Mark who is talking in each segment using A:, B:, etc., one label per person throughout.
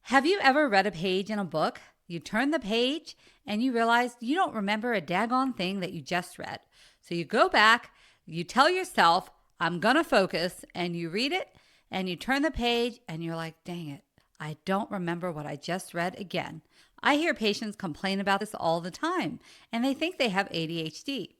A: Have you ever read a page in a book? You turn the page and you realize you don't remember a daggone thing that you just read. So you go back, you tell yourself, I'm going to focus, and you read it and you turn the page and you're like, dang it, I don't remember what I just read again. I hear patients complain about this all the time and they think they have ADHD.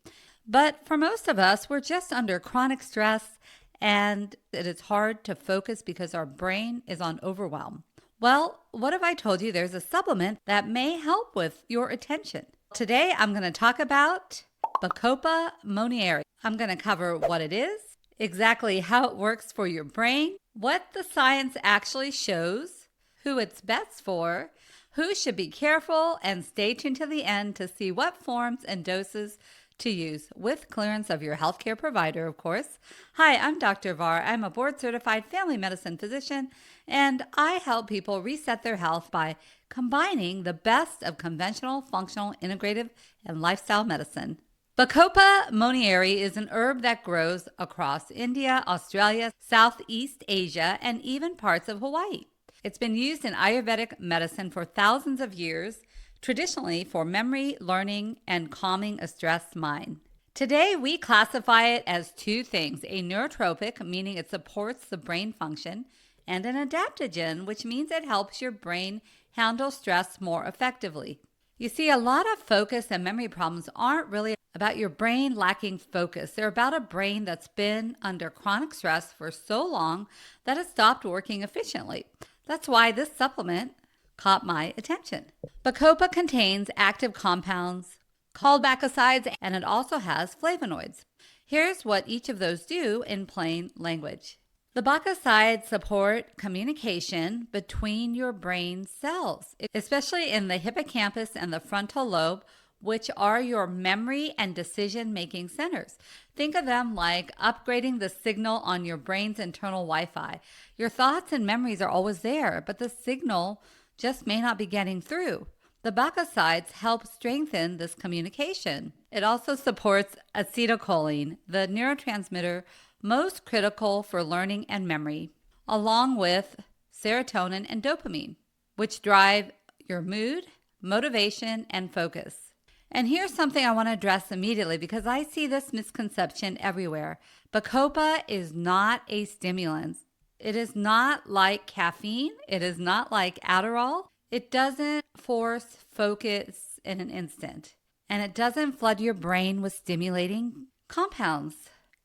A: But for most of us, we're just under chronic stress and it is hard to focus because our brain is on overwhelm. Well, what if I told you there's a supplement that may help with your attention? Today, I'm going to talk about Bacopa Monnieri. I'm going to cover what it is, exactly how it works for your brain, what the science actually shows, who it's best for, who should be careful, and stay tuned to the end to see what forms and doses to use with clearance of your healthcare provider, of course. Hi, I'm Dr. Var. I'm a board-certified family medicine physician, and I help people reset their health by combining the best of conventional, functional, integrative, and lifestyle medicine. Bacopa Monnieri is an herb that grows across India, Australia, Southeast Asia, and even parts of Hawaii. It's been used in Ayurvedic medicine for thousands of years, traditionally for memory, learning, and calming a stressed mind. Today, we classify it as two things: a neurotropic, meaning it supports the brain function, and an adaptogen, which means it helps your brain handle stress more effectively. You see, a lot of focus and memory problems aren't really about your brain lacking focus. They're about a brain that's been under chronic stress for so long that it stopped working efficiently. That's why this supplement caught my attention. Bacopa contains active compounds called bacosides, and it also has flavonoids. Here's what each of those do in plain language. The bacosides support communication between your brain cells, especially in the hippocampus and the frontal lobe, which are your memory and decision-making centers. Think of them like upgrading the signal on your brain's internal Wi-Fi. Your thoughts and memories are always there, but the signal just may not be getting through. The bacosides help strengthen this communication. It also supports acetylcholine, the neurotransmitter most critical for learning and memory, along with serotonin and dopamine, which drive your mood, motivation, and focus. And here's something I want to address immediately because I see this misconception everywhere. Bacopa is not a stimulant. It is not like caffeine. It is not like Adderall. It doesn't force focus in an instant. And it doesn't flood your brain with stimulating compounds.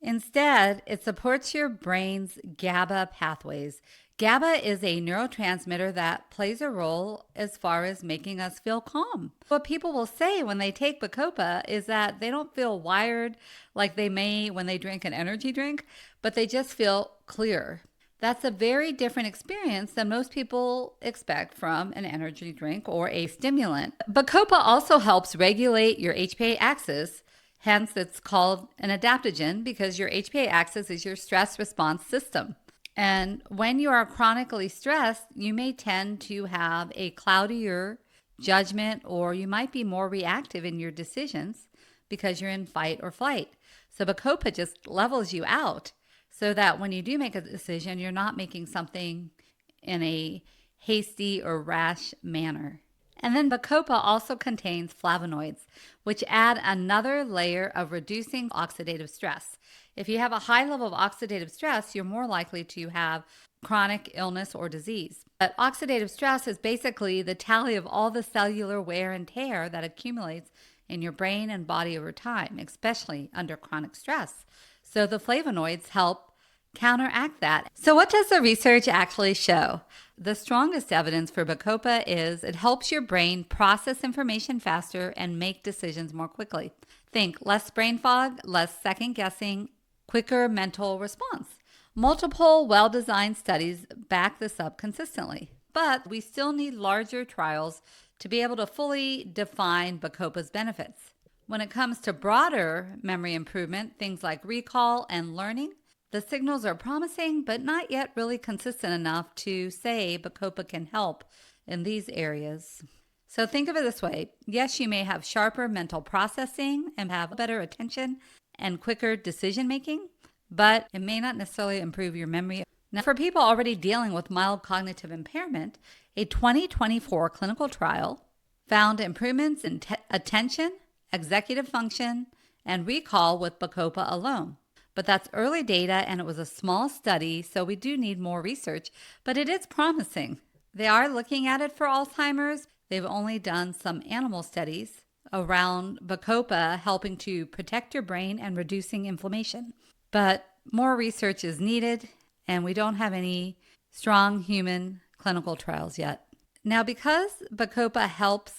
A: Instead, it supports your brain's GABA pathways. GABA is a neurotransmitter that plays a role as far as making us feel calm. What people will say when they take Bacopa is that they don't feel wired like they may when they drink an energy drink, but they just feel clear. That's a very different experience than most people expect from an energy drink or a stimulant. Bacopa also helps regulate your HPA axis. Hence, it's called an adaptogen because your HPA axis is your stress response system. And when you are chronically stressed, you may tend to have a cloudier judgment, or you might be more reactive in your decisions because you're in fight or flight. So Bacopa just levels you out so that when you do make a decision, you're not making something in a hasty or rash manner. And then Bacopa also contains flavonoids, which add another layer of reducing oxidative stress. If you have a high level of oxidative stress, you're more likely to have chronic illness or disease. But oxidative stress is basically the tally of all the cellular wear and tear that accumulates in your brain and body over time, especially under chronic stress. So the flavonoids help counteract that. So what does the research actually show? The strongest evidence for Bacopa is it helps your brain process information faster and make decisions more quickly. Think less brain fog, less second guessing, quicker mental response. Multiple well-designed studies back this up consistently, but we still need larger trials to be able to fully define Bacopa's benefits. When it comes to broader memory improvement, things like recall and learning, the signals are promising, but not yet really consistent enough to say Bacopa can help in these areas. So think of it this way. Yes, you may have sharper mental processing and have better attention and quicker decision making, but it may not necessarily improve your memory Now, for people already dealing with mild cognitive impairment, a 2024 clinical trial found improvements in attention, executive function, and recall with Bacopa alone. But that's early data and it was a small study, so we do need more research, but it is promising. They are looking at it for Alzheimer's. They've only done some animal studies around Bacopa helping to protect your brain and reducing inflammation. But more research is needed, and we don't have any strong human clinical trials yet. Now, because Bacopa helps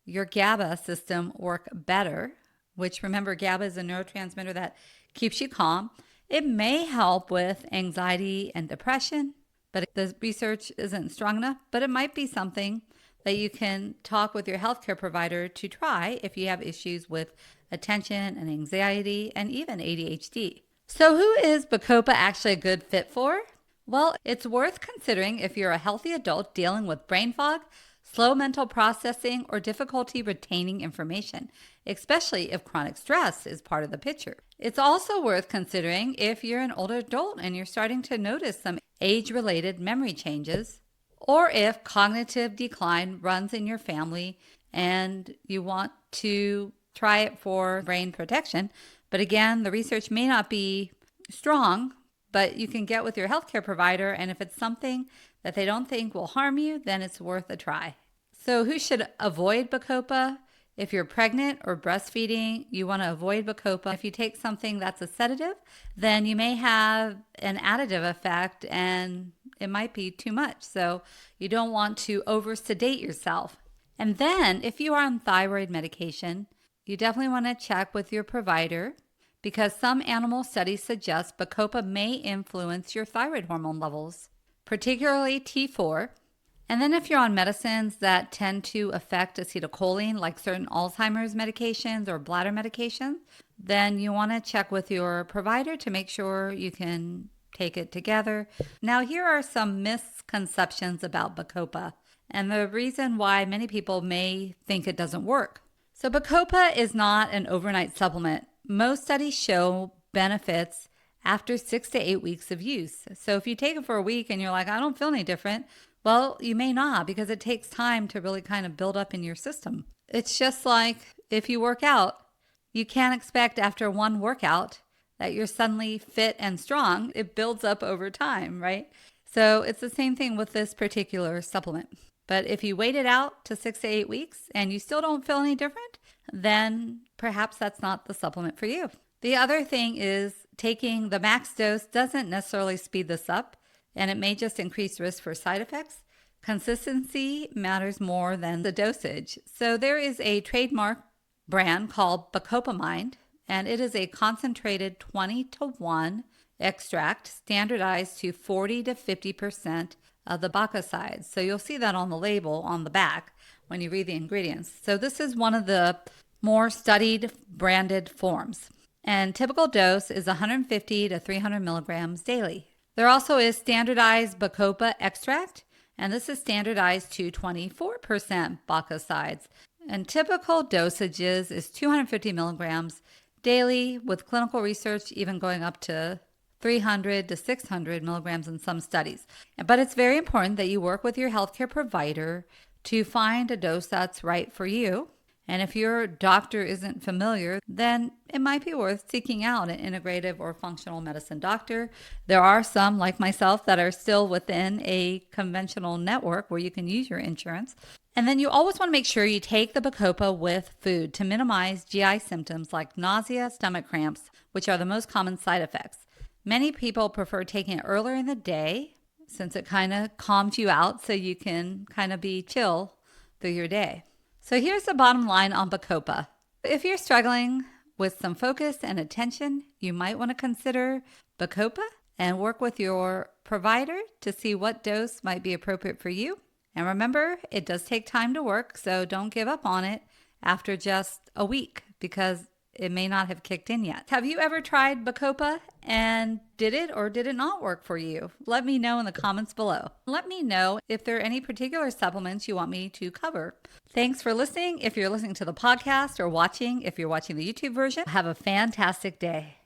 A: your GABA system work better, which remember GABA is a neurotransmitter that keeps you calm, it may help with anxiety and depression, but the research isn't strong enough. But it might be something that you can talk with your healthcare provider to try if you have issues with attention and anxiety and even ADHD. So who is Bacopa actually a good fit for? Well, it's worth considering if you're a healthy adult dealing with brain fog, slow mental processing, or difficulty retaining information, especially if chronic stress is part of the picture. It's also worth considering if you're an older adult and you're starting to notice some age-related memory changes, or if cognitive decline runs in your family and you want to try it for brain protection. But again, the research may not be strong, but you can get with your healthcare provider, and if it's something that they don't think will harm you, then it's worth a try. So who should avoid Bacopa? If you're pregnant or breastfeeding, you want to avoid Bacopa. If you take something that's a sedative, then you may have an additive effect and it might be too much. So you don't want to over-sedate yourself. And then if you are on thyroid medication, you definitely want to check with your provider because some animal studies suggest Bacopa may influence your thyroid hormone levels, particularly T4. And then if you're on medicines that tend to affect acetylcholine, like certain Alzheimer's medications or bladder medications, then you want to check with your provider to make sure you can take it together. Now, here are some misconceptions about Bacopa and the reason why many people may think it doesn't work. So Bacopa is not an overnight supplement. Most studies show benefits after 6 to 8 weeks of use. So if you take it for a week and you're like, I don't feel any different, well, you may not because it takes time to really kind of build up in your system. It's just like if you work out, you can't expect after one workout that you're suddenly fit and strong. It builds up over time, right? So it's the same thing with this particular supplement. But if you wait it out to 6 to 8 weeks and you still don't feel any different, then perhaps that's not the supplement for you. The other thing is taking the max dose doesn't necessarily speed this up, and it may just increase risk for side effects. Consistency matters more than the dosage. So there is a trademark brand called Bacopa Mind, and it is a concentrated 20-to-1 extract standardized to 40 to 50% of the bacosides. So you'll see that on the label on the back when you read the ingredients. So this is one of the more studied branded forms. And typical dose is 150 to 300 milligrams daily. There also is standardized Bacopa extract, and this is standardized to 24% bacosides. And typical dosages is 250 milligrams daily, with clinical research even going up to 300 to 600 milligrams in some studies. But it's very important that you work with your healthcare provider to find a dose that's right for you. And if your doctor isn't familiar, then it might be worth seeking out an integrative or functional medicine doctor. There are some, like myself, that are still within a conventional network where you can use your insurance. And then you always want to make sure you take the Bacopa with food to minimize GI symptoms like nausea, stomach cramps, which are the most common side effects. Many people prefer taking it earlier in the day since it kind of calms you out so you can kind of be chill through your day. So here's the bottom line on Bacopa. If you're struggling with some focus and attention, you might want to consider Bacopa and work with your provider to see what dose might be appropriate for you. And remember, it does take time to work, so don't give up on it after just a week because it may not have kicked in yet. Have you ever tried Bacopa and did it or did it not work for you? Let me know in the comments below. Let me know if there are any particular supplements you want me to cover. Thanks for listening. If you're listening to the podcast or watching, if you're watching the YouTube version, have a fantastic day.